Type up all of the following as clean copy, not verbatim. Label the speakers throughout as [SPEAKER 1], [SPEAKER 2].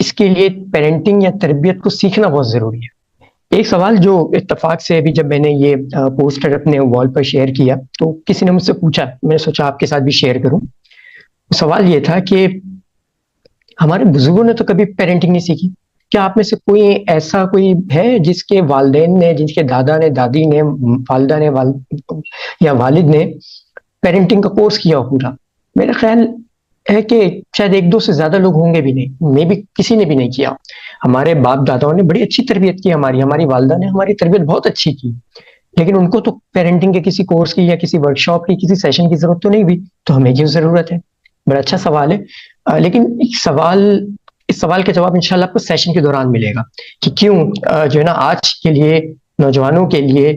[SPEAKER 1] اس کے لیے پیرنٹنگ یا تربیت کو سیکھنا بہت ضروری ہے. ایک سوال جو اتفاق سے ابھی جب میں نے یہ پوسٹر اپنے وال پر شیئر کیا تو کسی نے مجھ سے پوچھا, میں نے سوچا آپ کے ساتھ بھی شیئر کروں. سوال یہ تھا کہ ہمارے بزرگوں نے تو کبھی پیرنٹنگ نہیں سیکھی, کیا آپ میں سے کوئی ایسا کوئی ہے جس کے والدین نے, جن کے دادا نے, دادی نے, والدہ نے, یا والد نے پیرنٹنگ کا کورس کیا ہو پورا؟ میرا خیال ہے کہ شاید ایک دو سے زیادہ لوگ ہوں گے بھی نہیں, میں بھی کسی نے بھی نہیں کیا. ہمارے باپ داداؤں نے بڑی اچھی تربیت کی, ہماری والدہ نے ہماری تربیت بہت اچھی کی, لیکن ان کو تو پیرنٹنگ کے کسی کورس کی یا کسی ورک شاپ کی, کسی سیشن کی ضرورت تو نہیں ہوئی, تو ہمیں کیوں ضرورت ہے؟ بڑا اچھا سوال ہے. لیکن اس سوال کا جواب انشاءاللہ آپ کو سیشن کے دوران ملے گا کہ کیوں جو ہے نا آج کے لیے نوجوانوں کے لیے,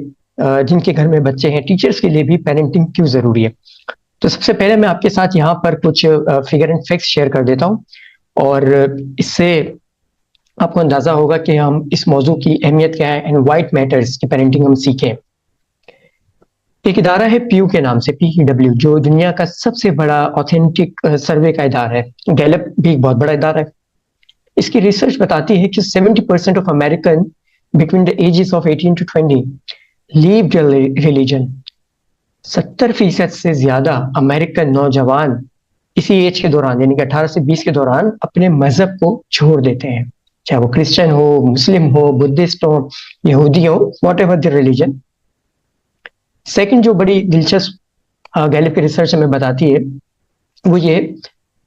[SPEAKER 1] جن کے گھر میں بچے ہیں, ٹیچرز کے لیے بھی پیرنٹنگ کیوں ضروری ہے. تو سب سے پہلے میں آپ کے ساتھ یہاں پر کچھ فگر اینڈ فیکٹس شیئر کر دیتا ہوں, اور اس سے آپ کو اندازہ ہوگا کہ ہم اس موضوع کی اہمیت کیا ہے, اینڈ وائٹ میٹرز کہ پیرنٹنگ ہم سیکھیں. ایک ادارہ ہے پیو کے نام سے, PEW, جو دنیا کا سب سے بڑا آتھینٹک سروے کا ادارہ ہے. گیلپ بھی ایک بہت بڑا ادارہ ہے. اس کی ریسرچ بتاتی ہے کہ 70% of American between the ages of 18 to 20 leave religion. 70% سے زیادہ امریکن نوجوان اسی ایج کے دوران, یعنی کہ 18 سے 20 کے دوران, اپنے مذہب کو چھوڑ دیتے ہیں, چاہے وہ کرسچن ہو, مسلم ہو, بدھسٹ ہو, یہودی ہو, whatever the religion. Second جو بڑی دلچسپ گیلپ کی ریسرچ ہمیں بتاتی ہے وہ یہ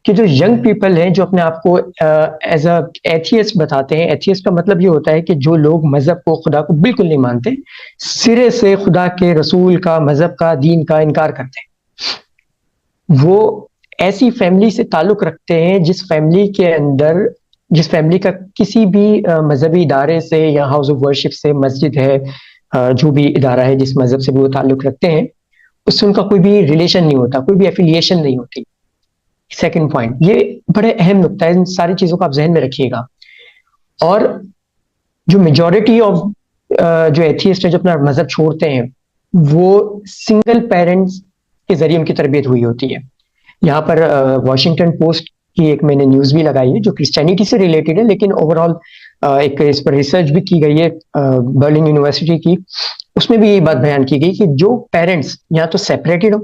[SPEAKER 1] کہ جو ینگ پیپل ہیں جو اپنے آپ کو ایز اے ایتھیسٹ بتاتے ہیں, ایتھیسٹ کا مطلب یہ ہوتا ہے کہ جو لوگ مذہب کو, خدا کو بالکل نہیں مانتے, سرے سے خدا کے, رسول کا, مذہب کا, دین کا انکار کرتے ہیں, وہ ایسی فیملی سے تعلق رکھتے ہیں جس فیملی کا کسی بھی مذہبی ادارے سے یا ہاؤس آف ورشپ سے, مسجد ہے, جو بھی ادارہ ہے جس مذہب سے بھی وہ تعلق رکھتے ہیں, اس سے ان کا کوئی بھی ریلیشن نہیں ہوتا, کوئی بھی ایفیلیشن نہیں ہوتی. سیکنڈ پوائنٹ, یہ بڑے اہم نقطہ ہے, ان ساری چیزوں کو آپ ذہن میں رکھیے گا. اور جو میجورٹی آف جو ایتھیسٹ ہے جو اپنا مذہب چھوڑتے ہیں, وہ سنگل پیرنٹس کے ذریعے ان کی تربیت ہوئی ہوتی ہے. یہاں پر واشنگٹن پوسٹ کی ایک میں نے نیوز بھی لگائی ہے جو کرسچینٹی سے ریلیٹڈ ہے, لیکن اوور آل ایک اس پر ریسرچ بھی کی گئی ہے برلن یونیورسٹی کی. اس میں بھی یہ بات بیان کی گئی کہ جو پیرنٹس یا تو سیپریٹڈ ہو,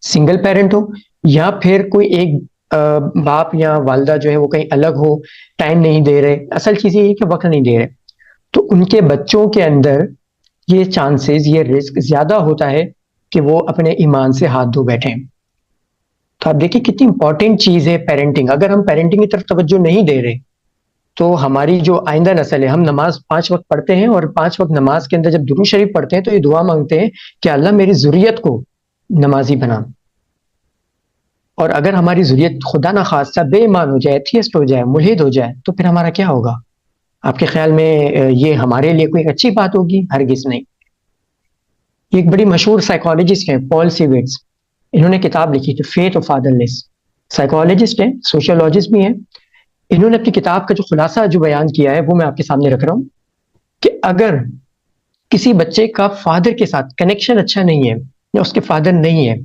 [SPEAKER 1] سنگل پیرنٹ ہو, یا پھر کوئی ایک باپ یا والدہ جو ہے وہ کہیں الگ ہو, ٹائم نہیں دے رہے, اصل چیز یہ ہے کہ وقت نہیں دے رہے, تو ان کے بچوں کے اندر یہ چانسز, یہ رسک زیادہ ہوتا ہے کہ وہ اپنے ایمان سے ہاتھ دھو بیٹھیں. تو آپ دیکھیں کتنی امپورٹنٹ چیز ہے پیرنٹنگ. اگر ہم پیرنٹنگ کی طرف توجہ نہیں دے رہے تو ہماری جو آئندہ نسل ہے, ہم نماز 5 وقت پڑھتے ہیں, اور 5 وقت نماز کے اندر جب درود شریف پڑھتے ہیں تو یہ دعا مانگتے ہیں کہ اللہ میری ذریت کو نمازی بنا. اور اگر ہماری ذریت خدا نخواستہ بے ایمان ہو جائے, ایتھیسٹ ہو جائے, ملحد ہو جائے, تو پھر ہمارا کیا ہوگا؟ آپ کے خیال میں یہ ہمارے لیے کوئی اچھی بات ہوگی؟ ہرگز نہیں. ایک بڑی مشہور سائیکالوجسٹ ہیں پال سیویٹس, انہوں نے کتاب لکھی تھی فیتھ آف فادرلیس. سائیکالوجسٹ ہیں, سوشیولوجسٹ بھی ہیں. انہوں نے اپنی کتاب کا جو خلاصہ جو بیان کیا ہے وہ میں آپ کے سامنے رکھ رہا ہوں کہ اگر کسی بچے کا فادر کے ساتھ کنیکشن اچھا نہیں ہے, یا اس کے فادر نہیں ہے,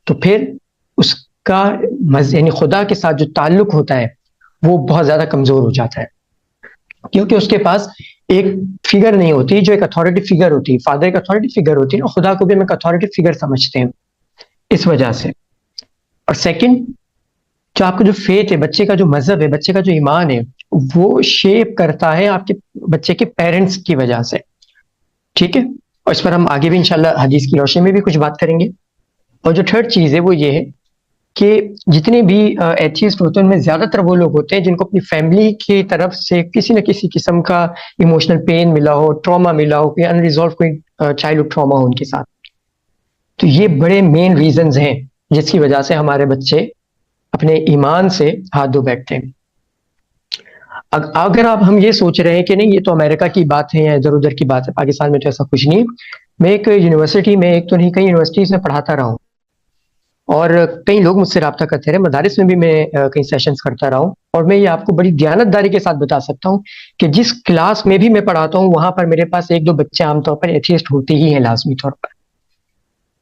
[SPEAKER 1] تو پھر اس کا یعنی خدا کے ساتھ جو تعلق ہوتا ہے وہ بہت زیادہ کمزور ہو جاتا ہے, کیونکہ اس کے پاس ایک فگر نہیں ہوتی جو ایک اتھارٹی فگر ہوتی ہے. فادر ایک اتھارٹی فگر ہوتی ہے, اور خدا کو بھی ہم ایک اتھارٹی فگر سمجھتے ہیں اس وجہ سے. اور سیکنڈ, جو آپ کا جو فیتھ ہے, بچے کا جو مذہب ہے, بچے کا جو ایمان ہے, وہ شیپ کرتا ہے آپ کے بچے کے پیرنٹس کی وجہ سے. ٹھیک ہے, اور اس پر ہم آگے بھی انشاءاللہ حدیث کی روشنی میں بھی کچھ بات کریں گے. اور جو تھرڈ چیز ہے وہ یہ ہے کہ جتنے بھی ایتھیسٹ ہوتے ہیں ان میں زیادہ تر وہ لوگ ہوتے ہیں جن کو اپنی فیملی کی طرف سے کسی نہ کسی قسم کا ایموشنل پین ملا ہو, ٹراما ملا ہو, کوئی انریزالو کوئی چائلڈ ٹراما ہو ان کے ساتھ. تو یہ بڑے مین ریزنز ہیں جس کی وجہ سے ہمارے بچے اپنے ایمان سے ہاتھ دھو بیٹھتے ہیں. اگر آپ ہم یہ سوچ رہے ہیں کہ نہیں یہ تو امریکہ کی بات ہے یا ادھر ادھر کی بات ہے, پاکستان میں تو ایسا کچھ نہیں. میں ایک یونیورسٹی میں, ایک تو نہیں کئی یونیورسٹیز میں پڑھاتا رہا ہوں, اور کئی لوگ مجھ سے رابطہ کرتے رہے, مدارس میں بھی میں کئی سیشنز کرتا رہا ہوں. اور میں یہ آپ کو بڑی دیانتداری کے ساتھ بتا سکتا ہوں کہ جس کلاس میں بھی میں پڑھاتا ہوں وہاں پر میرے پاس 1-2 بچے عام طور پر ایتھیسٹ ہوتے ہی ہیں لازمی طور پر.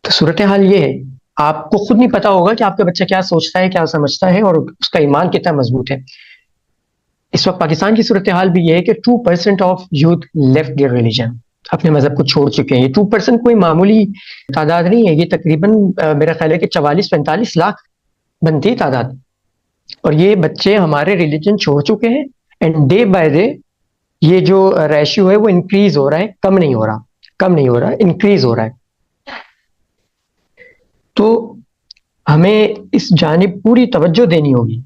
[SPEAKER 1] تو صورتحال یہ ہے, آپ کو خود نہیں پتا ہوگا کہ آپ کا بچہ کیا سوچتا ہے, کیا سمجھتا ہے, اور اس کا ایمان کتنا مضبوط ہے. اس وقت پاکستان کی صورتحال بھی یہ ہے کہ 2% of youth left their religion, اپنے مذہب کو چھوڑ چکے ہیں. یہ 2% کوئی معمولی تعداد نہیں ہے، یہ تقریباً میرا خیال ہے کہ 44-45 لاکھ بنتی تعداد. اور یہ بچے ہمارے ریلیجن چھوڑ چکے ہیں، اینڈ ڈے بائی ڈے یہ جو ریشیو ہے وہ انکریز ہو رہا ہے، کم نہیں ہو رہا، انکریز ہو رہا ہے. تو ہمیں اس جانب پوری توجہ دینی ہوگی،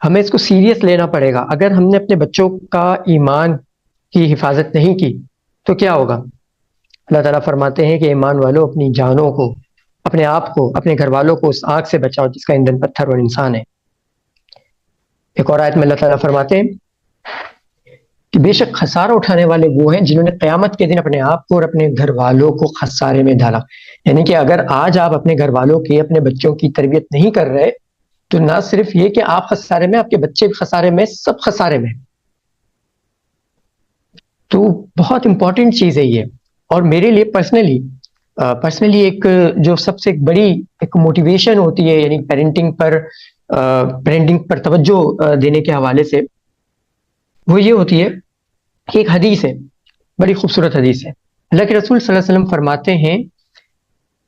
[SPEAKER 1] ہمیں اس کو سیریس لینا پڑے گا. اگر ہم نے اپنے بچوں کا ایمان کی حفاظت نہیں کی تو کیا ہوگا؟ اللہ تعالیٰ فرماتے ہیں کہ ایمان والوں اپنی جانوں کو، اپنے آپ کو، اپنے گھر والوں کو اس آگ سے بچاؤ جس کا ایندھن پتھر اور انسان ہے. ایک اور آیت میں اللہ تعالیٰ فرماتے ہیں کہ بے شک خسارہ اٹھانے والے وہ ہیں جنہوں نے قیامت کے دن اپنے آپ کو اور اپنے گھر والوں کو خسارے میں ڈالا. یعنی کہ اگر آج آپ اپنے گھر والوں کی، اپنے بچوں کی تربیت نہیں کر رہے تو نہ صرف یہ کہ آپ خسارے میں، آپ کے بچے بھی خسارے میں، سب خسارے میں. تو بہت امپورٹنٹ چیز ہے یہ. اور میرے لیے پرسنلی ایک جو سب سے بڑی ایک موٹیویشن ہوتی ہے، یعنی پیرنٹنگ پر توجہ دینے کے حوالے سے، وہ یہ ہوتی ہے کہ ایک حدیث ہے، بڑی خوبصورت حدیث ہے. اللہ کے رسول صلی اللہ علیہ وسلم فرماتے ہیں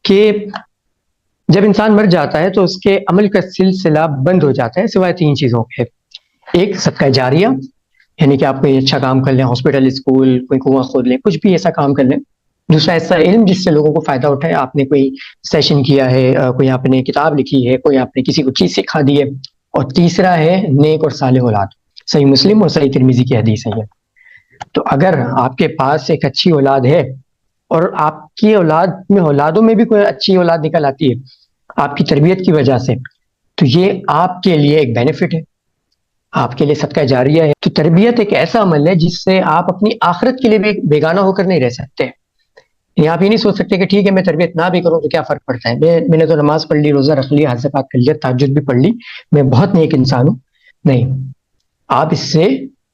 [SPEAKER 1] کہ جب انسان مر جاتا ہے تو اس کے عمل کا سلسلہ بند ہو جاتا ہے سوائے 3 چیزوں کے. ایک صدقہ جاریہ، یعنی کہ آپ کوئی اچھا کام کر لیں، ہاسپٹل، اسکول، کوئی کنواں کھود لیں، کچھ بھی ایسا کام کر لیں. دوسرا ایسا علم جس سے لوگوں کو فائدہ اٹھائے، آپ نے کوئی سیشن کیا ہے، کوئی آپ نے کتاب لکھی ہے، کوئی آپ نے کسی کو چیز سکھا دی ہے. اور تیسرا ہے نیک اور صالح اولاد. صحیح مسلم اور صحیح ترمذی کی حدیث ہے یہ. تو اگر آپ کے پاس ایک اچھی اولاد ہے، اور آپ کی اولادوں میں بھی کوئی اچھی اولاد نکل آتی ہے آپ کی تربیت کی وجہ سے، تو یہ آپ کے لیے ایک بینیفٹ ہے، آپ کے لیے صدقہ جاریہ ہے. تو تربیت ایک ایسا عمل ہے جس سے آپ اپنی آخرت کے لیے بھی بیگانہ ہو کر نہیں رہ سکتے. آپ یہ نہیں سوچ سکتے کہ ٹھیک ہے میں تربیت نہ بھی کروں تو کیا فرق پڑتا ہے، میں نے تو نماز پڑھ لی، روزہ رکھ لیا، حج زکات کر لیا، تہجد بھی پڑھ لی، میں بہت نیک انسان ہوں. نہیں، آپ اس سے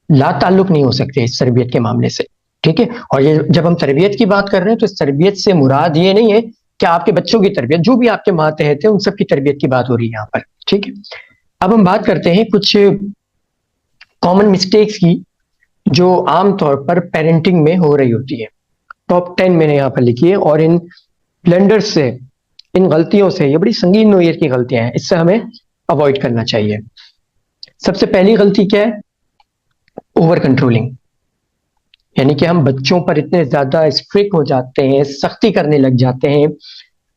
[SPEAKER 1] لا تعلق نہیں ہو سکتے اس تربیت کے معاملے سے. ٹھیک ہے. اور یہ جب ہم تربیت کی بات کر رہے ہیں تو اس تربیت سے مراد یہ نہیں ہے کہ آپ کے بچوں کی تربیت، جو بھی آپ کے ماتحت ہیں ان سب کی تربیت کی بات ہو رہی ہے یہاں پر. ٹھیک ہے. اب ہم بات کرتے ہیں کچھ کامن مسٹیکس کی جو عام طور پر پیرنٹنگ میں ہو رہی ہوتی ہے. ٹاپ 10 میں نے یہاں پر لکھی ہے، اور ان بلنڈر سے، ان غلطیوں سے، یہ بڑی سنگین نوعیت کی غلطیاں ہیں، اس سے ہمیں اوائڈ کرنا چاہیے. سب سے پہلی غلطی کیا ہے؟ Over controlling. یعنی کہ ہم بچوں پر اتنے زیادہ اسٹرکٹ ہو جاتے ہیں، سختی کرنے لگ جاتے ہیں.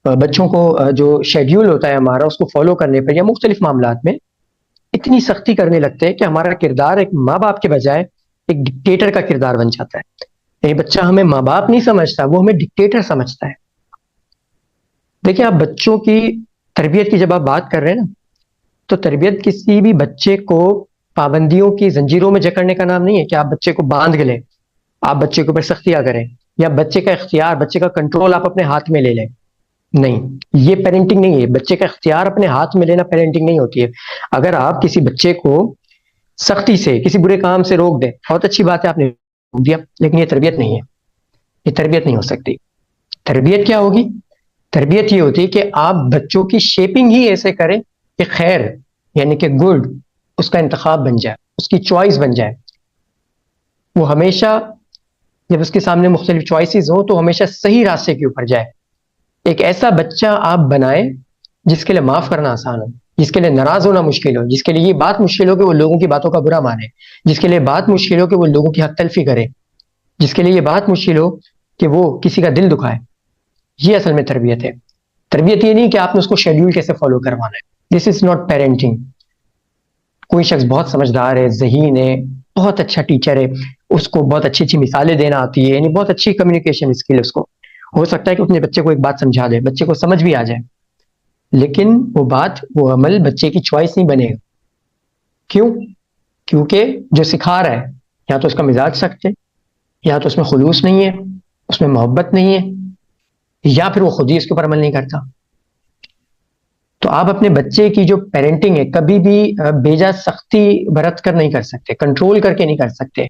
[SPEAKER 1] بچوں کو جو شیڈیول ہوتا ہے ہمارا، اس کو فالو کرنے پر یا مختلف معاملات میں اتنی سختی کرنے لگتے ہیں کہ ہمارا کردار ایک ماں باپ کے بجائے ایک ڈکٹیٹر کا کردار بن جاتا ہے. یہ بچہ ہمیں ماں باپ نہیں سمجھتا، وہ ہمیں ڈکٹیٹر سمجھتا ہے. دیکھیں، آپ بچوں کی تربیت کی جب آپ بات کر رہے ہیں نا، تو تربیت کسی بھی بچے کو پابندیوں کی زنجیروں میں جکڑنے کا نام نہیں ہے کہ آپ بچے کو باندھ لیں، آپ بچے کے اوپر سختیاں کریں، یا بچے کا اختیار، بچے کا کنٹرول آپ اپنے ہاتھ میں لے لیں. نہیں، یہ پیرنٹنگ نہیں ہے. بچے کا اختیار اپنے ہاتھ میں لینا پیرنٹنگ نہیں ہوتی ہے. اگر آپ کسی بچے کو سختی سے کسی برے کام سے روک دیں، بہت اچھی بات ہے، آپ نے روک دیا، لیکن یہ تربیت نہیں ہے. یہ تربیت نہیں ہو سکتی. تربیت کیا ہوگی؟ تربیت یہ ہوتی ہے کہ آپ بچوں کی شیپنگ ہی ایسے کریں کہ خیر، یعنی کہ گڈ، اس کا انتخاب بن جائے، اس کی چوائس بن جائے. وہ ہمیشہ جب اس کے سامنے مختلف چوائسیز ہوں تو ہمیشہ صحیح راستے کے اوپر جائے. ایک ایسا بچہ آپ بنائیں جس کے لیے معاف کرنا آسان ہو، جس کے لیے ناراض ہونا مشکل ہو، جس کے لیے یہ بات مشکل ہو کہ وہ لوگوں کی باتوں کا برا مانے، جس کے لیے بات مشکل ہو کہ وہ لوگوں کی حق تلفی کرے، جس کے لیے یہ بات مشکل ہو کہ وہ کسی کا دل دکھائے. یہ اصل میں تربیت ہے. تربیت یہ نہیں کہ آپ نے اس کو شیڈیول کیسے فالو کروانا ہے. دس از ناٹ پیرنٹنگ. کوئی شخص بہت سمجھدار ہے، ذہین ہے، بہت اچھا ٹیچر ہے، اس کو بہت اچھی اچھی مثالیں دینا آتی ہے، یعنی بہت اچھی کمیونیکیشن اسکل ہے اس کو، ہو سکتا ہے کہ اپنے بچے کو ایک بات سمجھا دے، بچے کو سمجھ بھی آ جائے، لیکن وہ بات، وہ عمل بچے کی چوائس نہیں بنے گا. کیوں؟ کیونکہ جو سکھا رہا ہے یا تو اس کا مزاج سخت ہے، یا تو اس میں خلوص نہیں ہے، اس میں محبت نہیں ہے، یا پھر وہ خود ہی اس کے اوپر عمل نہیں کرتا. تو آپ اپنے بچے کی جو پیرنٹنگ ہے کبھی بھی بیجا سختی برت کر نہیں کر سکتے، کنٹرول کر کے نہیں کر سکتے.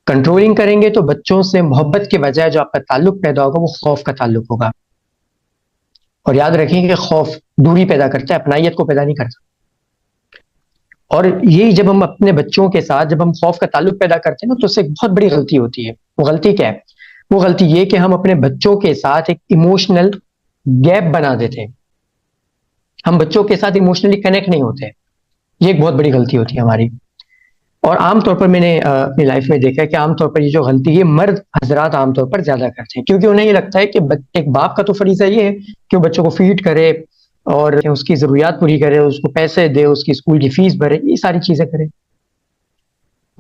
[SPEAKER 1] کنٹرولنگ کریں گے تو بچوں سے محبت کے بجائے جو آپ کا تعلق پیدا ہوگا وہ خوف کا تعلق ہوگا. اور یاد رکھیں کہ خوف دوری پیدا کرتا ہے، اپنائیت کو پیدا نہیں کرتا. اور یہی جب ہم اپنے بچوں کے ساتھ جب ہم خوف کا تعلق پیدا کرتے ہیں نا تو اس سے ایک بہت بڑی غلطی ہوتی ہے. وہ غلطی کیا ہے؟ وہ غلطی یہ کہ ہم اپنے بچوں کے ساتھ ایک ایموشنل گیپ بنا دیتے ہیں. ہم بچوں کے ساتھ ایموشنلی کنیکٹ نہیں ہوتے. یہ ایک بہت بڑی غلطی ہوتی ہے ہماری. اور عام طور پر میں نے اپنی لائف میں دیکھا ہے کہ عام طور پر یہ جو غلطی ہے مرد حضرات عام طور پر زیادہ کرتے ہیں, کیونکہ انہیں یہ لگتا ہے کہ ایک باپ کا تو فریضہ یہ ہے کہ وہ بچوں کو فیڈ کرے اور اس کی ضروریات پوری کرے, اس کو پیسے دے, اس کی اسکول کی فیس بھرے, یہ ساری چیزیں کرے.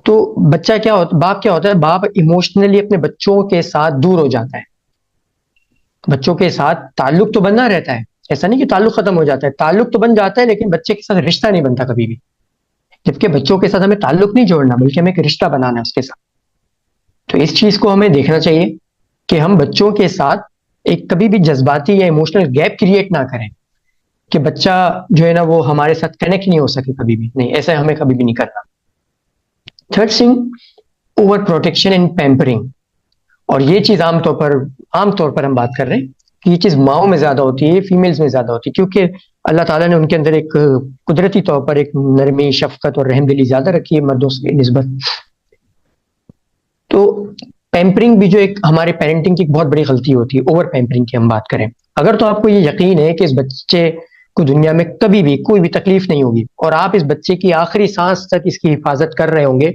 [SPEAKER 1] تو بچہ کیا ہوتا, باپ کیا ہوتا ہے, باپ ایموشنلی اپنے بچوں کے ساتھ دور ہو جاتا ہے. بچوں کے ساتھ تعلق تو بنا رہتا ہے, ایسا نہیں کہ تعلق ختم ہو جاتا ہے, تعلق تو بن جاتا ہے لیکن بچے کے ساتھ رشتہ نہیں بنتا کبھی بھی. جبکہ بچوں کے ساتھ ہمیں تعلق نہیں جوڑنا بلکہ ہمیں ایک رشتہ بنانا ہے اس کے ساتھ. تو اس چیز کو ہمیں دیکھنا چاہیے کہ ہم بچوں کے ساتھ ایک کبھی بھی جذباتی یا ایموشنل گیپ کریٹ نہ کریں کہ بچہ جو ہے نا وہ ہمارے ساتھ کنیکٹ نہیں ہو سکے کبھی بھی. نہیں, ایسا ہمیں کبھی بھی نہیں کرنا. Third thing, over protection and pampering. اور یہ چیز عام طور پر ہم بات کر رہے ہیں کہ یہ چیز ماؤں میں زیادہ ہوتی ہے, فیمیلز میں زیادہ ہوتی ہے, کیونکہ اللہ تعالیٰ نے ان کے اندر ایک قدرتی طور پر ایک نرمی, شفقت اور رحم دلی زیادہ رکھی ہے مردوں سے نسبت. تو پیمپرنگ بھی جو ایک ہمارے پیرنٹنگ کی ایک بہت بڑی غلطی ہوتی ہے, اوور پیمپرنگ کی ہم بات کریں. اگر تو آپ کو یہ یقین ہے کہ اس بچے کو دنیا میں کبھی بھی کوئی بھی تکلیف نہیں ہوگی اور آپ اس بچے کی آخری سانس تک اس کی حفاظت کر رہے ہوں گے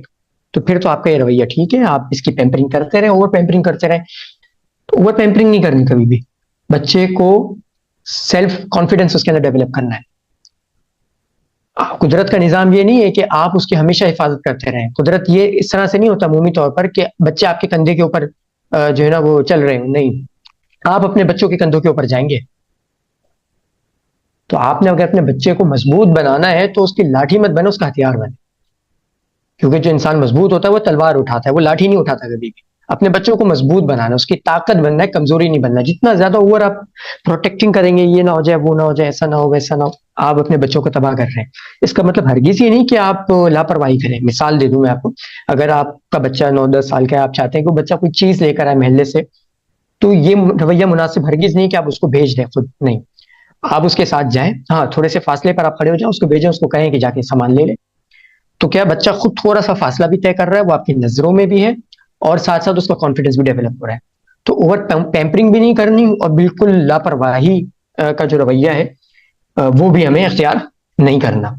[SPEAKER 1] تو پھر تو آپ کا یہ رویہ ٹھیک ہے, آپ اس کی پیمپرنگ کرتے رہیں, اوور پیمپرنگ کرتے رہیں. تو اوور پیمپرنگ نہیں کرنی کبھی بھی. بچے کو سیلف کانفیڈنس اس کے اندر ڈیولپ کرنا ہے. قدرت کا نظام یہ نہیں ہے کہ آپ اس کی ہمیشہ حفاظت کرتے رہیں. قدرت یہ اس طرح سے نہیں ہوتا عمومی طور پر کہ بچے آپ کے کندھے کے اوپر جو ہے نا وہ چل رہے ہیں. نہیں, آپ اپنے بچوں کے کندھوں کے اوپر جائیں گے. تو آپ نے اگر اپنے بچے کو مضبوط بنانا ہے تو اس کی لاٹھی مت بنے, اس کا ہتھیار بنے. کیونکہ جو انسان مضبوط ہوتا ہے وہ تلوار اٹھاتا ہے, وہ لاٹھی نہیں اٹھاتا کبھی بھی. اپنے بچوں کو مضبوط بنانا ہے, اس کی طاقت بننا ہے, کمزوری نہیں بننا. جتنا زیادہ اوور آپ پروٹیکٹنگ کریں گے, یہ نہ ہو جائے, وہ نہ ہو جائے, ایسا نہ ہو, ویسا نہ ہو, آپ اپنے بچوں کو تباہ کر رہے ہیں. اس کا مطلب ہرگز یہ نہیں کہ آپ لاپرواہی کریں. مثال دے دوں میں آپ کو, اگر آپ کا بچہ 9-10 سال کا ہے, آپ چاہتے ہیں کہ وہ بچہ کوئی چیز لے کر آئے محلے سے, تو یہ رویہ مناسب ہرگز نہیں کہ آپ اس کو بھیج دیں خود. نہیں, آپ اس کے ساتھ جائیں, ہاں تھوڑے سے فاصلے پر آپ کھڑے ہو جائیں, اس کو بھیجیں, اس کو کہیں کہ جا کے سامان لے لے. تو کیا بچہ خود تھوڑا سا فاصلہ بھی طے کر رہا ہے, وہ آپ کی نظروں میں بھی ہے اور ساتھ ساتھ اس کا کانفیڈنس بھی ڈیولپ ہو رہا ہے. تو اوور پیمپرنگ بھی نہیں کرنی اور بالکل لاپرواہی کا جو رویہ ہے وہ بھی ہمیں اختیار نہیں کرنا.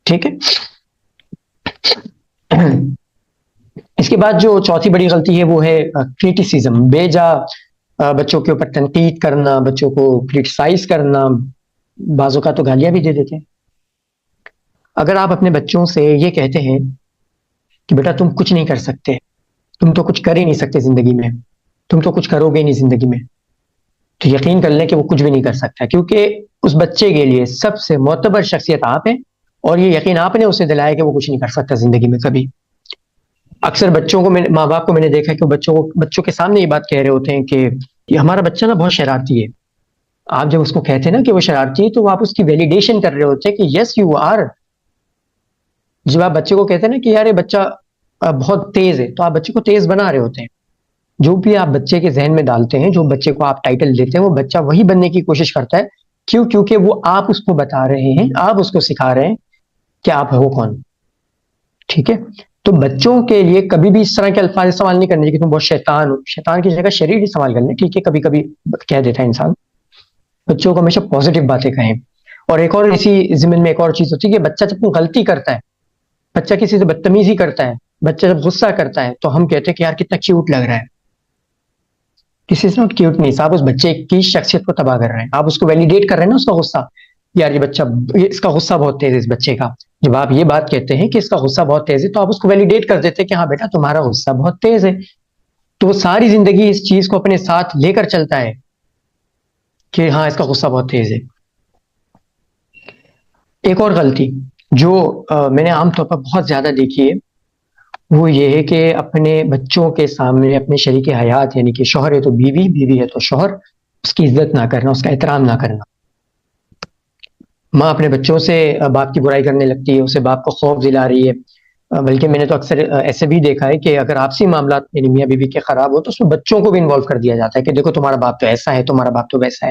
[SPEAKER 1] ٹھیک ہے. اس کے بعد جو چوتھی بڑی غلطی ہے وہ ہے کریٹیسزم. بے جا بچوں کے اوپر تنقید کرنا, بچوں کو کریٹیسائز کرنا, بعض اوقات تو گالیاں بھی دے دیتے ہیں. اگر آپ اپنے بچوں سے یہ کہتے ہیں کہ بیٹا تم کچھ نہیں کر سکتے, تم تو کچھ کر ہی نہیں سکتے زندگی میں, تم تو کچھ کرو گے نہیں زندگی میں, تو یقین کر لیں کہ وہ کچھ بھی نہیں کر سکتا, کیونکہ اس بچے کے لیے سب سے معتبر شخصیت آپ ہیں اور یہ یقین آپ نے اسے دلایا کہ وہ کچھ نہیں کر سکتا زندگی میں کبھی. اکثر بچوں کو, ماں باپ کو میں نے دیکھا کہ بچوں کے سامنے یہ بات کہہ رہے ہوتے ہیں کہ یہ ہمارا بچہ نا بہت شرارتی ہے. آپ جب اس کو کہتے ہیں نا کہ وہ شرارتی ہے تو آپ اس کی ویلیڈیشن کر رہے ہوتے ہیں کہ یس یو آر. جب آپ بچے کو کہتے ہیں نا کہ یار یہ بچہ بہت تیز ہے, تو آپ بچے کو تیز بنا رہے ہوتے ہیں. جو بھی آپ بچے کے ذہن میں ڈالتے ہیں, جو بچے کو آپ ٹائٹل دیتے ہیں, وہ بچہ وہی بننے کی کوشش کرتا ہے. کیوں؟ کیونکہ وہ آپ اس کو بتا رہے ہیں, آپ اس کو سکھا رہے ہیں کہ آپ ہو کون. ٹھیک ہے. تو بچوں کے لیے کبھی بھی اس طرح کے الفاظ استعمال نہیں کرنے کہ تم بہت شیطان ہو. شیطان کی جگہ شریر استعمال کرنے. ٹھیک ہے, کبھی کبھی کہہ دیتا ہے انسان. بچوں کو ہمیشہ پازیٹیو باتیں کہیں. اور ایک اور اسی ضمن میں ایک اور چیز ہوتی ہے کہ بچہ جب کوئی غلطی کرتا ہے, بچہ کسی سے بدتمیزی کرتا ہے, بچہ جب غصہ کرتا ہے, تو ہم کہتے ہیں کہ یار کتنا کیوٹ لگ رہا ہے. کسی سے نوٹ کیوٹ نہیں, آپ اس بچے کی شخصیت کو تباہ کر رہے ہیں. آپ اس کو ویلیڈیٹ کر رہے ہیں نا, اس کا غصہ, یار یہ بچہ, اس کا غصہ بہت تیز ہے اس بچے کا. جب آپ یہ بات کہتے ہیں کہ اس کا غصہ بہت تیز ہے, تو آپ اس کو ویلیڈیٹ کر دیتے ہیں کہ ہاں بیٹا تمہارا غصہ بہت تیز ہے. تو وہ ساری زندگی اس چیز کو اپنے ساتھ لے کر چلتا ہے کہ ہاں اس کا غصہ بہت تیز ہے. ایک اور غلطی جو میں نے عام طور پر بہت زیادہ دیکھی ہے وہ یہ ہے کہ اپنے بچوں کے سامنے اپنے شریک حیات, یعنی کہ شوہر ہے تو بیوی, بیوی ہے تو شوہر, اس کی عزت نہ کرنا, اس کا احترام نہ کرنا. ماں اپنے بچوں سے باپ کی برائی کرنے لگتی ہے, اسے باپ کو خوف دلا رہی ہے. بلکہ میں نے تو اکثر ایسے بھی دیکھا ہے کہ اگر آپسی معاملات یعنی میاں بیوی کے خراب ہو تو اس میں بچوں کو بھی انوالو کر دیا جاتا ہے کہ دیکھو تمہارا باپ تو ایسا ہے, تمہارا باپ تو ویسا ہے.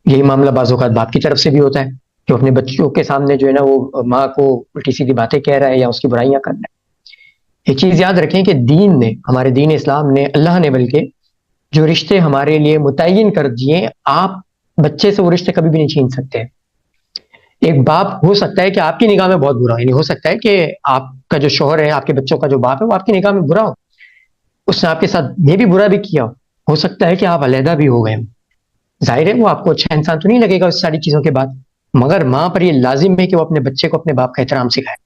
[SPEAKER 1] یہی معاملہ بعض اوقات باپ کی طرف سے بھی ہوتا ہے. کہ وہ اپنے بچوں کے سامنے جو ہے نا وہ ماں کو الٹی سیدھی باتیں کہہ رہا ہے یا اس کی برائیاں کر رہا ہے۔ ایک چیز یاد رکھیں کہ دین نے، ہمارے دین اسلام نے، اللہ نے بلکہ جو رشتے ہمارے لیے متعین کر دیے، آپ بچے سے وہ رشتے کبھی بھی نہیں چھین سکتے۔ ایک باپ ہو سکتا ہے کہ آپ کی نگاہ میں بہت برا ہو، یعنی ہو سکتا ہے کہ آپ کا جو شوہر ہے، آپ کے بچوں کا جو باپ ہے، وہ آپ کی نگاہ میں برا ہو، اس نے آپ کے ساتھ یہ بھی برا بھی کیا ہو سکتا ہے کہ آپ علیحدہ بھی ہو گئے، ظاہر ہے وہ آپ کو اچھا انسان تو نہیں لگے گا اس ساری چیزوں کے بعد، مگر ماں پر یہ لازم ہے کہ وہ اپنے بچے کو اپنے باپ کا احترام سکھائے،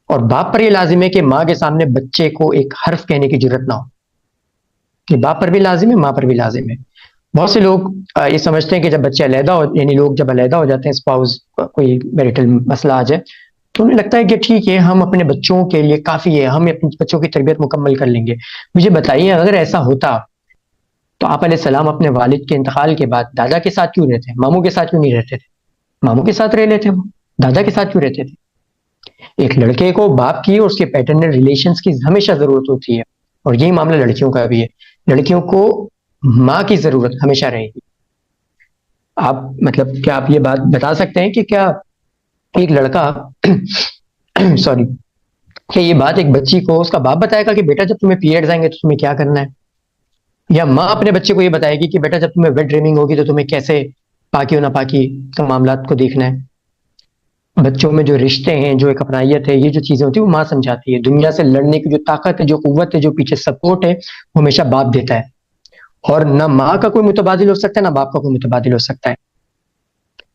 [SPEAKER 1] اور باپ پر یہ لازم ہے کہ ماں کے سامنے بچے کو ایک حرف کہنے کی جرت نہ ہو، کہ باپ پر بھی لازم ہے، ماں پر بھی لازم ہے۔ بہت سے لوگ یہ سمجھتے ہیں کہ جب بچے علیحدہ ہو، یعنی لوگ جب علیحدہ ہو جاتے ہیں، اسپاؤز کوئی میرٹل مسئلہ آ جائے، تو انہیں لگتا ہے کہ ٹھیک ہے ہم اپنے بچوں کے لیے کافی ہے، ہم اپنے بچوں کی تربیت مکمل کر لیں گے۔ مجھے بتائیے اگر ایسا ہوتا تو آپ علیہ السلام اپنے والد کے انتقال کے بعد دادا کے ساتھ کیوں رہتے ہیں؟ ماموں کے ساتھ کیوں نہیں رہتے تھے؟ ماموں کے ساتھ رہ لیتے، وہ دادا کے ساتھ کیوں رہتے تھے؟ ایک لڑکے کو باپ کی اور اس کے پیٹرنل ریلیشنز کی ہمیشہ ضرورت ہوتی ہے، اور یہی معاملہ لڑکیوں کا بھی ہے، لڑکیوں کو ماں کی ضرورت ہمیشہ رہے گی۔ آپ مطلب کیا آپ یہ بات بتا سکتے ہیں کہ کیا ایک لڑکا سوری کہ یہ بات ایک بچی کو اس کا باپ بتائے گا کہ بیٹا جب تمہیں پیریڈز آئیں گے تو تمہیں کیا کرنا ہے؟ یا ماں اپنے بچے کو یہ بتائے گی کہ بیٹا جب تمہیں ویٹ ڈریمنگ ہوگی تو تمہیں کیسے پاکی و ناپاکی کے معاملات کو دیکھنا ہے؟ بچوں میں جو رشتے ہیں، جو ایک اپنائیت ہے، یہ جو چیزیں ہوتی ہیں وہ ماں سمجھاتی ہے۔ دنیا سے لڑنے کی جو طاقت ہے، جو قوت ہے، جو پیچھے سپورٹ ہے، وہ ہمیشہ باپ دیتا ہے، اور نہ ماں کا کوئی متبادل ہو سکتا ہے، نہ باپ کا کوئی متبادل ہو سکتا ہے۔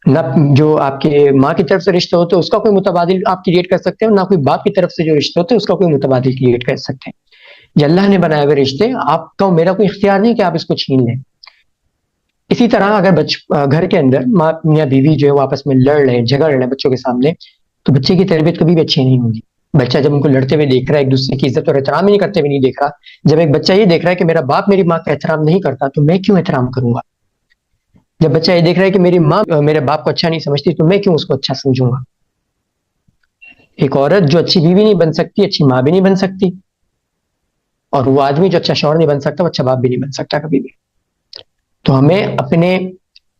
[SPEAKER 1] نہ جو آپ کے ماں کی طرف سے رشتے ہوتے ہیں اس کا کوئی متبادل آپ کریٹ کر سکتے ہیں، نہ کوئی باپ کی طرف سے جو رشتے ہوتے ہیں اس کا کوئی متبادل کریٹ کر سکتے ہیں۔ یہ اللہ نے بنائے ہوئے رشتے، آپ کا میرا کوئی اختیار نہیں کہ آپ اس کو چھین لیں۔ اسی طرح اگر گھر کے اندر ماں میاں بیوی جو ہے وہ آپس میں لڑ رہے ہیں، جھگڑ رہے ہیں بچوں کے سامنے، تو بچے کی تربیت کبھی بھی اچھی نہیں ہوگی۔ بچہ جب ان کو لڑتے ہوئے دیکھ رہا ہے، ایک دوسرے کی عزت اور احترام ہی نہیں کرتے ہوئے نہیں دیکھ رہا، جب ایک بچہ یہ دیکھ رہا ہے کہ میرا باپ میری ماں کا احترام نہیں کرتا تو میں کیوں احترام کروں گا، جب بچہ یہ دیکھ رہا ہے کہ میری ماں میرے باپ کو اچھا نہیں سمجھتی تو میں کیوں اس کو اچھا سمجھوں گا۔ ایک عورت جو اچھی بیوی نہیں بن سکتی، اچھی ماں بھی نہیں بن سکتی، اور وہ آدمی جو اچھا شوہر نہیں بن سکتا، وہ اچھا باپ بھی نہیں بن سکتا کبھی بھی۔ تو ہمیں اپنے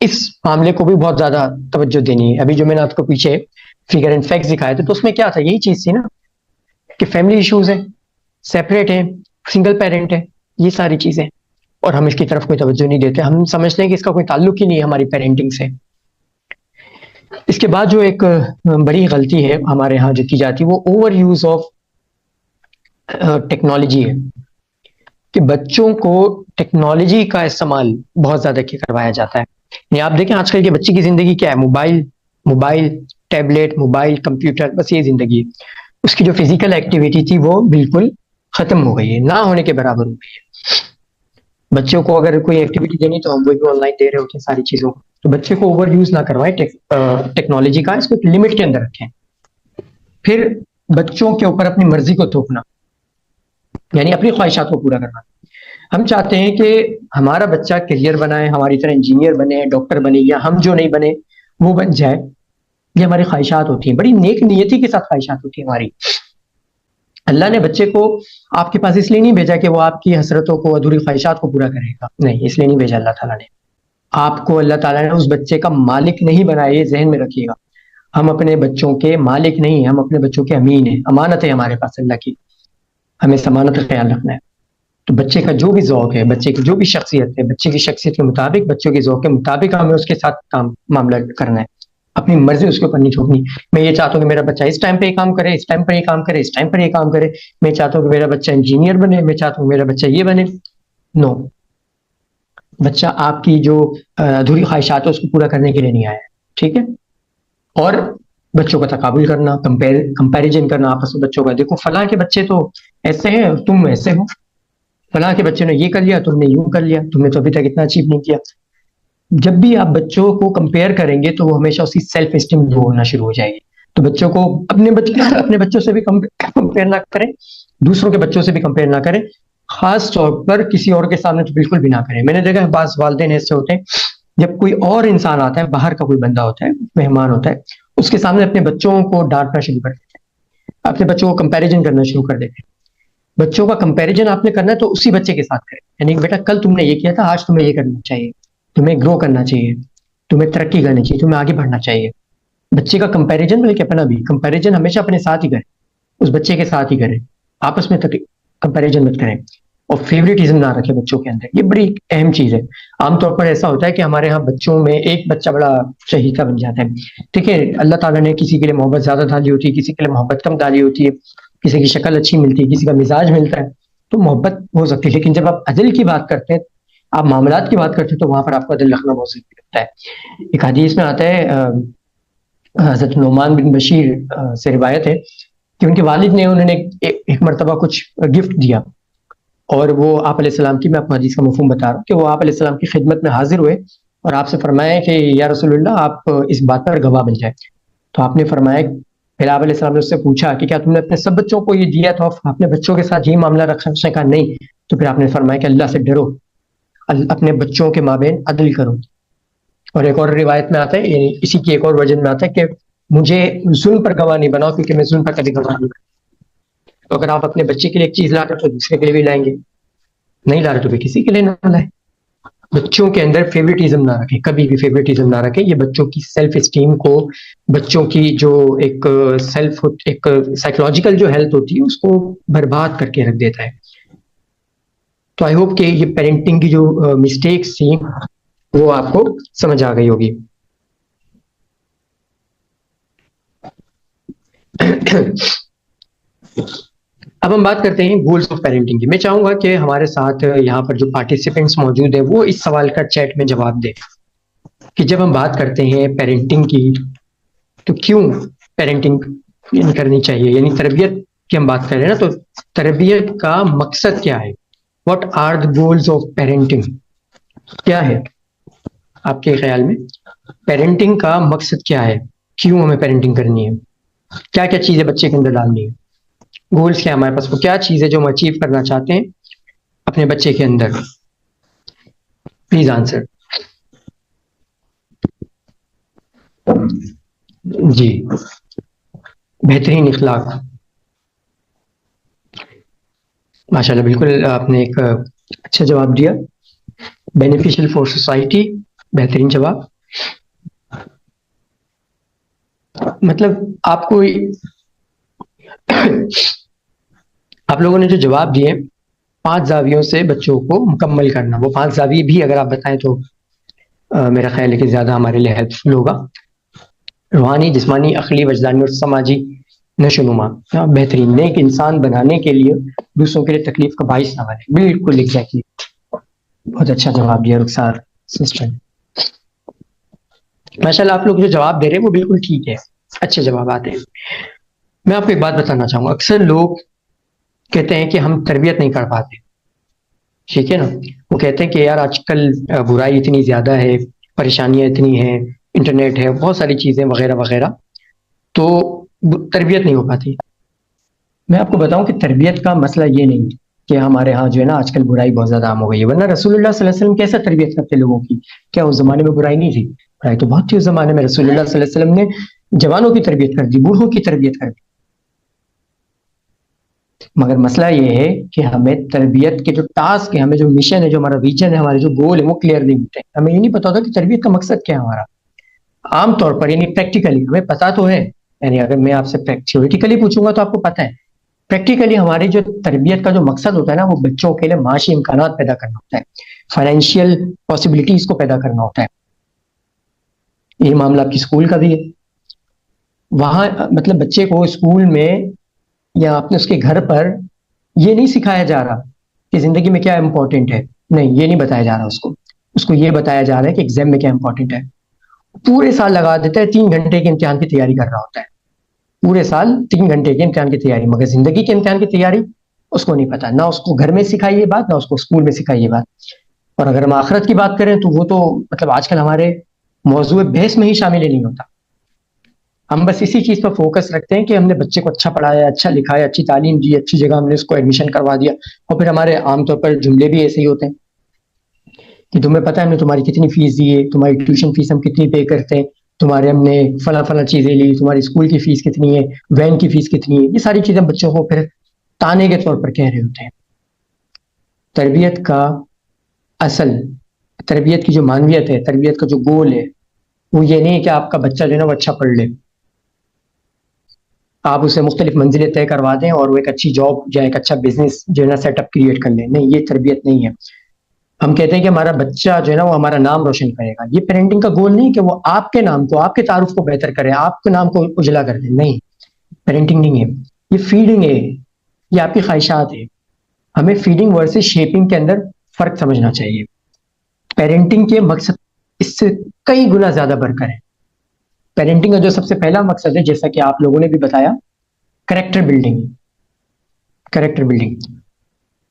[SPEAKER 1] اس معاملے کو بھی بہت زیادہ توجہ دینی ہے۔ ابھی جو میں نے آپ کو پیچھے فگر اینڈ فیکٹ دکھایا تھا تو اس میں کیا تھا؟ یہی چیز تھی نا کہ فیملی ایشوز ہیں، سیپریٹ ہیں، سنگل پیرنٹ ہے، یہ ساری چیزیں، اور ہم اس کی طرف کوئی توجہ نہیں دیتے۔ ہم سمجھتے ہیں کہ اس کا کوئی تعلق ہی نہیں ہے ہماری پیرنٹنگ سے۔ اس کے بعد جو ایک بڑی غلطی ہے ہمارے ہاں جو کی جاتی ہے وہ اوور یوز آف ٹیکنالوجی ہے، کہ بچوں کو ٹیکنالوجی کا استعمال بہت زیادہ کروایا جاتا ہے۔ یعنی آپ دیکھیں آج کل کے بچے کی زندگی کیا ہے؟ موبائل ٹیبلیٹ، موبائل کمپیوٹر، بس یہ زندگی ہے۔ اس کی جو فزیکل ایکٹیویٹی تھی وہ بالکل ختم ہو گئی ہے، نہ ہونے کے برابر ہو گئی ہے۔ بچوں کو اگر کوئی ایکٹیویٹی دینی تو ہم وہ بھی آن لائن دے رہے ہوتے ہیں ساری چیزوں کو، تو بچے کو اوور یوز نہ کروائیں ٹیکنالوجی کا، اس کو ایک لمٹ کے اندر رکھیں۔ پھر بچوں کے اوپر اپنی مرضی کو تھوپنا، یعنی اپنی خواہشات کو پورا کرنا۔ ہم چاہتے ہیں کہ ہمارا بچہ کیریئر بنائے، ہماری طرح انجینئر بنے، ڈاکٹر بنے، یا ہم جو نہیں بنے وہ بن جائے، یہ ہماری خواہشات ہوتی ہیں، بڑی نیک نیتی کے ساتھ خواہشات ہوتی ہیں ہماری۔ اللہ نے بچے کو آپ کے پاس اس لیے نہیں بھیجا کہ وہ آپ کی حسرتوں کو، ادھوری خواہشات کو پورا کرے گا، نہیں، اس لیے نہیں بھیجا اللہ تعالیٰ نے۔ آپ کو اللہ تعالیٰ نے اس بچے کا مالک نہیں بنایا، یہ ذہن میں رکھیے گا۔ ہم اپنے بچوں کے مالک نہیں، ہم اپنے بچوں کے امین ہیں، امانت ہے ہمارے پاس اللہ کی، ہمیں اس امانت کا خیال رکھنا ہے۔ تو بچے کا جو بھی ذوق ہے، بچے کی جو بھی شخصیت ہے، بچے کی شخصیت کے مطابق، بچوں کے ذوق کے مطابق ہمیں اس کے ساتھ معاملہ کرنا ہے، اپنی مرضی اس کے اوپر نہیں تھوپنی۔ میں یہ چاہتا ہوں کہ میرا بچہ اس ٹائم پہ یہ کام کرے، اس ٹائم پر یہ کام کرے، اس ٹائم پر یہ کام کرے، میں چاہتا ہوں کہ میرا بچہ انجینئر بنے، میں چاہتا ہوں میرا بچہ یہ بنے۔ نو، بچہ آپ کی جو ادھوری خواہشات ہے اس کو پورا کرنے کے لیے نہیں آیا ہے، ٹھیک ہے؟ اور بچوں کا تقابل کرنا، کمپیریزن کرنا آپس میں بچوں کا، دیکھو فلاں کے بچے تو ایسے ہیں تم ایسے ہو، فلاں کے بچے نے یہ کر لیا تم نے یوں کر لیا، تم نے تو ابھی تک اتنا اچیو نہیں کیا۔ جب بھی آپ بچوں کو کمپیئر کریں گے تو وہ ہمیشہ اس کی سیلف اسٹیم لو ہونا شروع ہو جائے گی۔ تو بچوں کو اپنے بچوں سے بھی کمپیئر نہ کریں، دوسروں کے بچوں سے بھی کمپیئر نہ کریں، خاص طور پر کسی اور کے سامنے تو بالکل بھی نہ کریں۔ میں نے دیکھا بعض والدین ایسے ہوتے ہیں، جب کوئی اور انسان آتا ہے، باہر کا کوئی بندہ ہوتا ہے، مہمان ہوتا ہے، اس کے سامنے اپنے بچوں کو ڈانٹنا شروع کر دیتے ہیں، اپنے بچوں کو کمپیریزن کرنا شروع کر دیتے ہیں۔ بچوں کا کمپیریزن آپ نے کرنا ہے تو اسی بچے کے ساتھ کریں، یعنی بیٹا کل تم نے یہ کیا تھا، آج تمہیں یہ کرنا چاہیے، تمہیں گرو کرنا چاہیے، تمہیں ترقی کرنی چاہیے، تمہیں آگے بڑھنا چاہیے۔ بچے کا کمپیریزن بلکہ اپنا بھی کمپیریزن ہمیشہ اپنے ساتھ ہی کریں، اس بچے کے ساتھ ہی کریں، آپس میں کمپیریزن مت کریں، اور فیوریٹزم نہ رکھے بچوں کے اندر. یہ بڑی اہم چیز ہے. عام طور پر ایسا ہوتا ہے کہ ہمارے ہاں بچوں میں ایک بچہ بڑا شہیدہ بن جاتا ہے. ٹھیک ہے، اللہ تعالیٰ نے کسی کے لیے محبت زیادہ ڈالی ہوتی ہے، کسی کے لیے محبت کم ڈالی ہوتی ہے، کسی کی شکل اچھی ملتی ہے، کسی کا مزاج ملتا ہے، تو محبت ہو سکتی ہے. لیکن جب آپ عدل کی بات کرتے ہیں، آپ معاملات کی بات کرتے ہیں، تو وہاں پر آپ کو عدل رکھنا بہت ضروری ہوتا ہے. ایک حدیث میں آتا ہے، حضرت نعمان بن بشیر سے روایت ہے کہ ان کے والد نے انہوں نے ایک مرتبہ کچھ گفٹ دیا، اور وہ آپ علیہ السلام کی، میں آپ کو حدیث کا مفہوم بتا رہا ہوں، کہ وہ آپ علیہ السلام کی خدمت میں حاضر ہوئے اور آپ سے فرمایا کہ یا رسول اللہ آپ اس بات پر گواہ بن جائے. تو آپ نے فرمایا، پھر آپ علیہ السلام نے اس سے پوچھا کہ کیا تم نے اپنے سب بچوں کو یہ دیا تھا، اپنے بچوں کے ساتھ یہی معاملہ رکھا؟ اس نے کہا نہیں. تو پھر آپ نے فرمایا کہ اللہ سے ڈرو، اپنے بچوں کے مابین عدل کرو. اور ایک اور روایت میں آتا ہے، یعنی اسی کی ایک اور ورژن میں آتا ہے کہ مجھے ظلم پر گواہ نہیں بناؤ، کیونکہ میں ظلم پر کبھی گواہ نہیں. تو اگر آپ اپنے بچے کے لیے ایک چیز لا رہے تو دوسرے کے لیے بھی لائیں گے، نہیں لا رہے تو پھر کسی کے لیے نہ لائیں. بچوں کے اندر فیوریٹزم نہ رکھیں، کبھی بھی فیوریٹزم نہ رکھیں. یہ بچوں کی سیلف اسٹیم کو، بچوں کی جو ایک سائیکولوجیکل جو ہیلتھ ہوتی ہے اس کو برباد کر کے رکھ دیتا ہے. تو آئی ہوپ کہ یہ پیرنٹنگ کی جو مسٹیکس تھیں وہ آپ کو سمجھ آ گئی ہوگی. اب ہم بات کرتے ہیں گولز آف پیرنٹنگ کی. میں چاہوں گا کہ ہمارے ساتھ یہاں پر جو پارٹیسپینٹس موجود ہیں وہ اس سوال کا چیٹ میں جواب دیں کہ جب ہم بات کرتے ہیں پیرنٹنگ کی تو کیوں پیرنٹنگ کرنی چاہیے، یعنی تربیت کی ہم بات کر رہے ہیں نا، تو تربیت کا مقصد کیا ہے؟ What are the goals of parenting? کیا ہے آپ کے خیال میں پیرنٹنگ کا مقصد کیا ہے؟ کیوں ہمیں پیرنٹنگ کرنی ہے؟ کیا کیا چیزیں بچے کے اندر ڈالنی ہے؟ گولز کیا ہمارے پاس، وہ کیا چیز ہے جو ہم اچیو کرنا چاہتے ہیں اپنے بچے کے اندر؟ Please answer. جی، بہترین اخلاق. ماشاءاللہ، بالکل آپ نے ایک اچھا جواب دیا. بینیفیشل فار سوسائٹی، بہترین جواب. مطلب آپ کو آپ لوگوں نے جو جواب دیے 5 زاویوں سے بچوں کو مکمل کرنا، وہ 5 زاویے بھی اگر آپ بتائیں تو میرا خیال ہے کہ زیادہ ہمارے لیے ہیلپ فل ہوگا. روحانی، جسمانی، عقلی، وجدانی اور سماجی نشو و نما. بہترین نیک انسان بنانے کے لیے دوسروں کے لیے تکلیف کا باعث نہ بنے. بالکل ایگزیکٹلی، بہت اچھا جواب دیا رخسار سسٹر. ماشاءاللہ آپ لوگ جو جواب دے رہے ہیں وہ بالکل ٹھیک ہے، اچھے جوابات ہیں. میں آپ کو ایک بات بتانا چاہوں گا، اکثر لوگ کہتے ہیں کہ ہم تربیت نہیں کر پاتے. ٹھیک ہے نا، وہ کہتے ہیں کہ یار آج کل برائی اتنی زیادہ ہے، پریشانیاں اتنی ہیں، انٹرنیٹ ہے، بہت ساری چیزیں وغیرہ وغیرہ، تو تربیت نہیں ہو پاتی. میں آپ کو بتاؤں کہ تربیت کا مسئلہ یہ نہیں کہ ہمارے ہاں جو ہے نا آج کل برائی بہت زیادہ عام ہو گئی ہے، ورنہ رسول اللہ صلی اللہ علیہ وسلم کیسا تربیت کرتے لوگوں کی؟ کیا اس زمانے میں برائی نہیں تھی؟ برائی تو بہت تھی اس زمانے میں. رسول اللہ صلی اللہ علیہ وسلم نے جوانوں کی تربیت کر دی، بوڑھوں کی تربیت کر دی. مگر مسئلہ یہ ہے کہ ہمیں تربیت کے جو ٹاسک ہے، ہمیں جو مشن ہے، جو ہمارا ویژن ہے، ہمارے جو گول ہے، وہ کلیئر نہیں ہوتے. ہمیں یہ نہیں پتا ہوتا کہ تربیت کا مقصد کیا ہے ہمارا. عام طور پر یعنی پریکٹیکلی ہمیں پتا تو ہے، یعنی اگر میں آپ سے تھیوریٹیکلی پوچھوں گا تو آپ کو پتا ہے. پریکٹیکلی ہماری جو تربیت کا جو مقصد ہوتا ہے نا، وہ بچوں کے لیے معاشی امکانات پیدا کرنا ہوتا ہے، فائنینشیل پاسبلٹیز کو پیدا کرنا ہوتا ہے. یہ معاملہ آپ کی اسکول کا بھی ہے. وہاں مطلب بچے کو اسکول میں یا اپنے اس کے گھر پر یہ نہیں سکھایا جا رہا کہ زندگی میں کیا امپورٹنٹ ہے. نہیں، یہ نہیں بتایا جا رہا اس کو یہ بتایا جا رہا ہے کہ ایگزام میں کیا امپورٹنٹ ہے. پورے سال لگا دیتا ہے، 3 گھنٹے کے امتحان کی تیاری کر رہا ہوتا ہے، پورے سال 3 گھنٹے کے امتحان کی تیاری، مگر زندگی کے امتحان کی تیاری اس کو نہیں پتا. نہ اس کو گھر میں سکھائی یہ بات، نہ اس کو اسکول میں سکھائی یہ بات. اور اگر ہم آخرت کی بات کریں تو وہ تو مطلب آج کل ہمارے موضوع بحث میں ہی شامل ہی نہیں ہوتا. ہم بس اسی چیز پر فوکس رکھتے ہیں کہ ہم نے بچے کو اچھا پڑھایا، اچھا لکھایا، اچھی تعلیم دی، اچھی جگہ ہم نے اس کو ایڈمیشن کروا دیا. اور پھر ہمارے عام طور پر جملے بھی ایسے ہی ہوتے ہیں کہ تمہیں پتہ ہے ہم نے تمہاری کتنی فیس دی ہے، تمہاری ٹیوشن فیس ہم کتنی پے کرتے ہیں، تمہارے ہم نے فلاں فلاں چیزیں لی، تمہاری اسکول کی فیس کتنی ہے، وین کی فیس کتنی ہے. یہ ساری چیزیں بچوں کو پھر تانے کے طور پر کہہ رہے ہوتے ہیں. تربیت کا اصل، تربیت کی جو معنویت ہے، تربیت کا جو گول ہے، وہ یہ نہیں ہے کہ آپ کا بچہ جو ہے نا وہ اچھا پڑھ لے. آپ اسے مختلف منزلیں طے کروا دیں اور وہ ایک اچھی جاب یا ایک اچھا بزنس جو ہے نا سیٹ اپ کریٹ کر لیں. نہیں، یہ تربیت نہیں ہے. ہم کہتے ہیں کہ ہمارا بچہ جو ہے نا وہ ہمارا نام روشن کرے گا. یہ پیرنٹنگ کا گول نہیں کہ وہ آپ کے نام کو، آپ کے تعارف کو بہتر کرے، آپ کے نام کو اجلا کر دے. نہیں، پیرنٹنگ نہیں ہے. یہ فیڈنگ ہے، یہ آپ کی خواہشات ہے. ہمیں فیڈنگ ورسز شیپنگ کے اندر فرق سمجھنا چاہیے. پیرنٹنگ کے مقصد اس سے کئی گنا زیادہ بڑھ کر ہے. پیرنٹنگ کا جو سب سے پہلا مقصد ہے، جیسا کہ آپ لوگوں نے بھی بتایا، کریکٹر بلڈنگ. کریکٹر بلڈنگ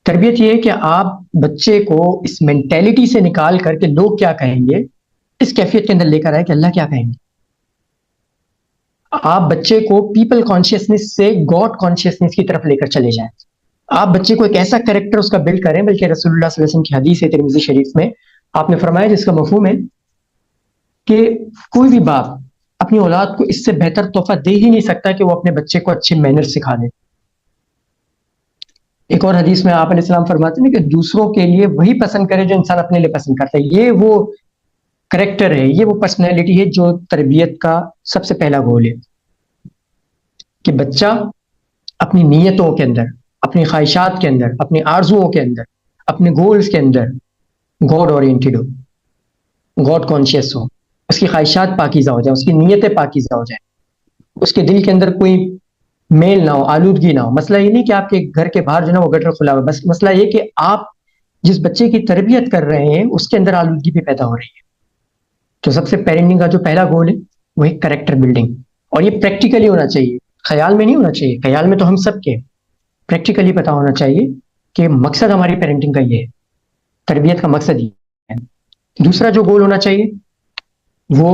[SPEAKER 1] تربیت یہ ہے کہ آپ بچے کو اس مینٹیلٹی سے نکال کر کے لوگ کیا کہیں گے اس کیفیت کے اندر لے کر آئے کہ اللہ کیا کہیں گے. آپ بچے کو پیپل کانشیسنس سے گاڈ کانشیسنس کی طرف لے کر چلے جائیں. آپ بچے کو ایک ایسا کریکٹر اس کا بلڈ کریں، بلکہ رسول اللہ صلی اللہ علیہ وسلم کی حدیث ہے ترمذی شریف میں، آپ نے فرمایا جس کا مفہوم ہے کہ کوئی بھی باپ اپنی اولاد کو اس سے بہتر تحفہ دے ہی نہیں سکتا کہ وہ اپنے بچے کو اچھے مینر سکھا دے. ایک اور حدیث میں آپ علیہ السلام فرماتے ہیں کہ دوسروں کے لیے وہی پسند کرے جو انسان اپنے لیے پسند کرتا ہے. یہ وہ کریکٹر ہے، یہ وہ پرسنالٹی ہے جو تربیت کا سب سے پہلا گول ہے، کہ بچہ اپنی نیتوں کے اندر، اپنی خواہشات کے اندر، اپنی آرزوؤں کے اندر، اپنے گولز کے اندر گاڈ اورینٹڈ ہو، گاڈ کانشیس ہو. اس کی خواہشات پاکیزہ ہو جائیں، اس کی نیتیں پاکیزہ ہو جائیں، اس کے دل کے اندر کوئی میل نہ ہو، آلودگی نہ ہو. مسئلہ یہ نہیں کہ آپ کے گھر کے باہر جو ہے نا وہ گٹر کھلا ہوا، بس مسئلہ یہ کہ آپ جس بچے کی تربیت کر رہے ہیں اس کے اندر آلودگی بھی پیدا ہو رہی ہے. تو سب سے پیرنٹنگ کا جو پہلا گول ہے وہ ہے کریکٹر بلڈنگ. اور یہ پریکٹیکلی ہونا چاہیے، خیال میں نہیں ہونا چاہیے. خیال میں تو ہم سب کے، پریکٹیکلی پتا ہونا چاہیے کہ مقصد ہماری پیرنٹنگ کا یہ ہے، تربیت کا مقصد یہ ہے. دوسرا جو گول ہونا چاہیے وہ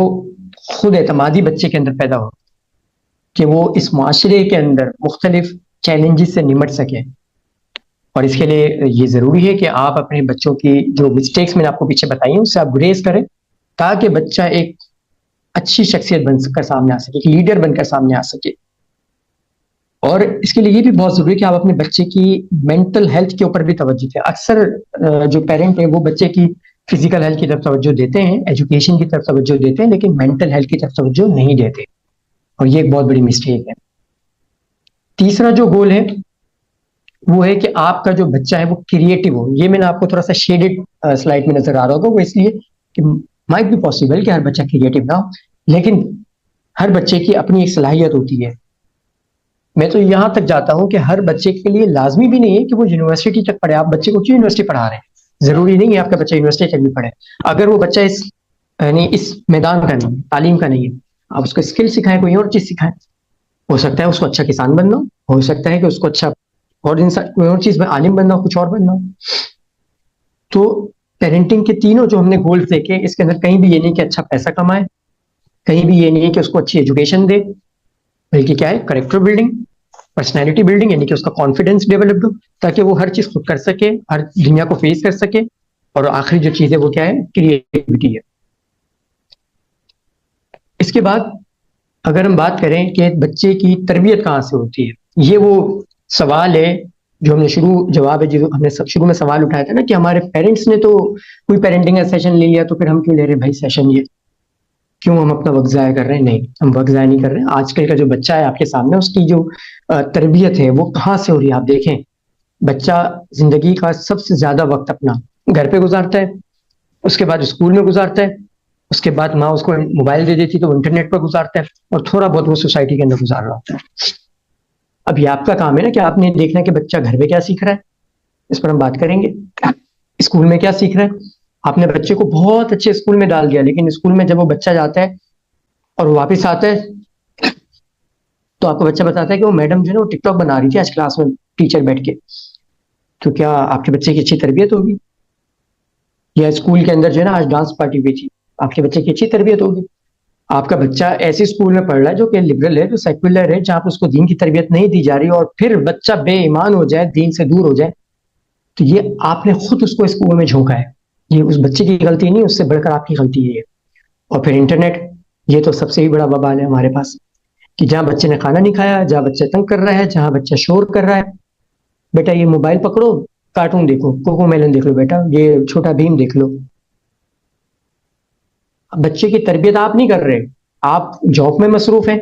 [SPEAKER 1] خود اعتمادی بچے کے اندر پیدا ہو، کہ وہ اس معاشرے کے اندر مختلف چیلنجز سے نمٹ سکے. اور اس کے لیے یہ ضروری ہے کہ آپ اپنے بچوں کی جو مسٹیکس میں نے آپ کو پیچھے بتائی ہیں اس سے آپ گریز کریں، تاکہ بچہ ایک اچھی شخصیت بن کر سامنے آ سکے، ایک لیڈر بن کر سامنے آ سکے. اور اس کے لیے یہ بھی بہت ضروری ہے کہ آپ اپنے بچے کی مینٹل ہیلتھ کے اوپر بھی توجہ دیں. اکثر جو پیرنٹ ہیں وہ بچے کی فزیکل ہیلتھ کی طرف توجہ دیتے ہیں، ایجوکیشن کی طرف توجہ دیتے ہیں، لیکن مینٹل ہیلتھ کی طرف توجہ نہیں دیتے، اور یہ ایک بہت بڑی مسٹیک ہے. تیسرا جو گول ہے وہ ہے کہ آپ کا جو بچہ ہے وہ کریٹو ہو. یہ میں نے آپ کو تھوڑا سا شیڈڈ سلائڈ میں نظر آ رہا ہوگا، وہ اس لیے کہ مائٹ بھی پاسبل کہ ہر بچہ کریٹو نہ ہو، لیکن ہر بچے کی اپنی ایک صلاحیت ہوتی ہے. میں تو یہاں تک جاتا ہوں کہ ہر بچے کے لیے لازمی بھی نہیں ہے کہ وہ یونیورسٹی تک پڑھے. آپ بچے کو کیوں یونیورسٹی پڑھا رہے ہیں؟ ضروری نہیں ہے آپ کا بچہ یونیورسٹی تک بھی پڑھے. اگر وہ بچہ یعنی اس میدان کا نہیں، تعلیم کا نہیں ہے، آپ اس کو اسکل سکھائیں، کوئی اور چیز سکھائیں. ہو سکتا ہے اس کو اچھا کسان بننا ہو سکتا ہے کہ اس کو اچھا اور کوئی اور چیز میں عالم بننا ہو، کچھ اور بننا ہو. تو پیرنٹنگ کے تینوں جو ہم نے گولز دیکھے، اس کے اندر کہیں بھی یہ نہیں کہ اچھا پیسہ کمائے، کہیں بھی یہ نہیں ہے کہ اس کو اچھی ایجوکیشن دے، بلکہ کیا ہے، کریکٹر بلڈنگ، پرسنالٹی بلڈنگ، یعنی کہ اس کا کانفیڈینس ڈیولپڈ ہو تاکہ وہ ہر چیز خود کر سکے، ہر دنیا کو فیس کر سکے. اور آخری جو چیز ہے وہ کیا ہے، کریٹیوٹی ہے. اس کے بعد اگر ہم بات کریں کہ بچے کی تربیت کہاں سے ہوتی ہے، یہ وہ سوال ہے جو ہم نے جواب ہے جو ہم نے شروع میں سوال اٹھایا تھا نا کہ ہمارے پیرنٹس نے تو کوئی پیرنٹنگ کا سیشن لے لیا تو پھر ہم کیوں لے رہے بھائی سیشن؟ یہ کیوں ہم اپنا وقت ضائع کر رہے ہیں؟ نہیں، ہم وقت ضائع نہیں کر رہے ہیں. آج کل کا جو بچہ ہے آپ کے سامنے، اس کی جو تربیت ہے وہ کہاں سے ہو رہی ہے. آپ دیکھیں، بچہ زندگی کا سب سے زیادہ وقت اپنا گھر پہ گزارتا ہے، اس کے بعد اسکول میں گزارتا ہے، اس کے بعد ماں اس کو موبائل دے دیتی تو وہ انٹرنیٹ پر گزارتا ہے، اور تھوڑا بہت وہ سوسائٹی کے اندر گزار رہا ہوتا ہے. اب یہ آپ کا کام ہے نا کہ آپ نے دیکھنا ہے کہ بچہ گھر میں کیا سیکھ رہا ہے، اس پر ہم بات کریں گے. اسکول میں کیا سیکھ رہا ہے؟ آپ نے بچے کو بہت اچھے اسکول میں ڈال دیا، لیکن اسکول میں جب وہ بچہ جاتا ہے اور واپس آتا ہے تو آپ کا بچہ بتاتا ہے کہ وہ میڈم جو ہے نا وہ ٹک ٹاک بنا رہی تھی آج کلاس میں ٹیچر بیٹھ کے. تو کیا آپ کے بچے کی اچھی تربیت ہوگی؟ یا اسکول کے اندر جو ہے نا آج ڈانس پارٹی ہوئی تھی، آپ کے بچے کی اچھی تربیت ہوگی؟ آپ کا بچہ ایسے اسکول میں پڑھ رہا ہے جو کہ لبرل ہے، جو سیکولر ہے، جہاں پر اس کو دین کی تربیت نہیں دی جا رہی، اور پھر بچہ بے ایمان ہو جائے، دین سے دور ہو جائے، تو یہ آپ نے خود اس کو اسکول میں جھونکا ہے. یہ اس بچے کی غلطی نہیں، اس سے بڑھ کر آپ کی غلطی ہے. اور پھر انٹرنیٹ، یہ تو سب سے ہی بڑا وبال ہے ہمارے پاس، کہ جہاں بچے نے کھانا نہیں کھایا، جہاں بچہ تنگ کر رہا ہے، جہاں بچہ شور کر رہا ہے، بیٹا یہ موبائل پکڑو، کارٹون دیکھو، کوکو میلن دیکھ لو، بیٹا یہ چھوٹا بھیم دیکھ لو. بچے کی تربیت آپ نہیں کر رہے، آپ جاب میں مصروف ہیں،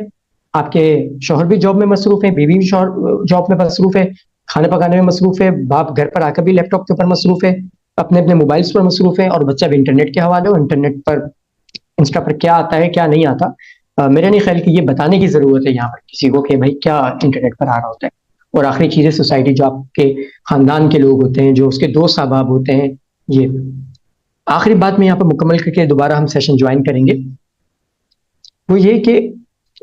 [SPEAKER 1] آپ کے شوہر بھی جاب میں مصروف ہیں، بیوی بھی شوہر جاب میں مصروف ہے، کھانا پکانے میں مصروف ہے، باپ گھر پر آ کر بھی لیپ ٹاپ کے اوپر مصروف ہے، اپنے اپنے موبائلس پر مصروف ہے، اور بچہ بھی انٹرنیٹ کے حوالے ہو، انٹرنیٹ پر انسٹا پر کیا آتا ہے کیا نہیں آتا، میرا نہیں خیال کہ یہ بتانے کی ضرورت ہے یہاں پر کسی کو کہ بھائی کیا انٹرنیٹ پر آ رہا ہوتا ہے۔ اور آخری چیز ہے سوسائٹی، جو آپ کے خاندان کے لوگ ہوتے ہیں، جو اس کے دوست احباب ہوتے ہیں، یہ آخری بات میں یہاں پر مکمل کر کے دوبارہ ہم سیشن جوائن کریں گے، وہ یہ کہ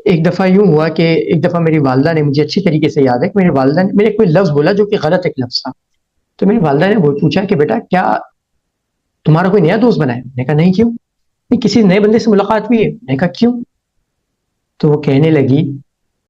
[SPEAKER 1] ایک دفعہ یوں ہوا کہ ایک دفعہ میری والدہ نے، مجھے اچھی طریقے سے یاد ہے کہ میری والدہ نے میرے کوئی لفظ بولا جو کہ غلط ایک لفظ تھا، تو میری والدہ نے وہ پوچھا کہ بیٹا کیا تمہارا کوئی نیا دوست بنا ہے؟ میں نے کہا نہیں، کیوں؟ نہیں، کسی نئے بندے سے ملاقات ہوئی ہے؟ میں نے کہا کیوں؟ تو وہ کہنے لگی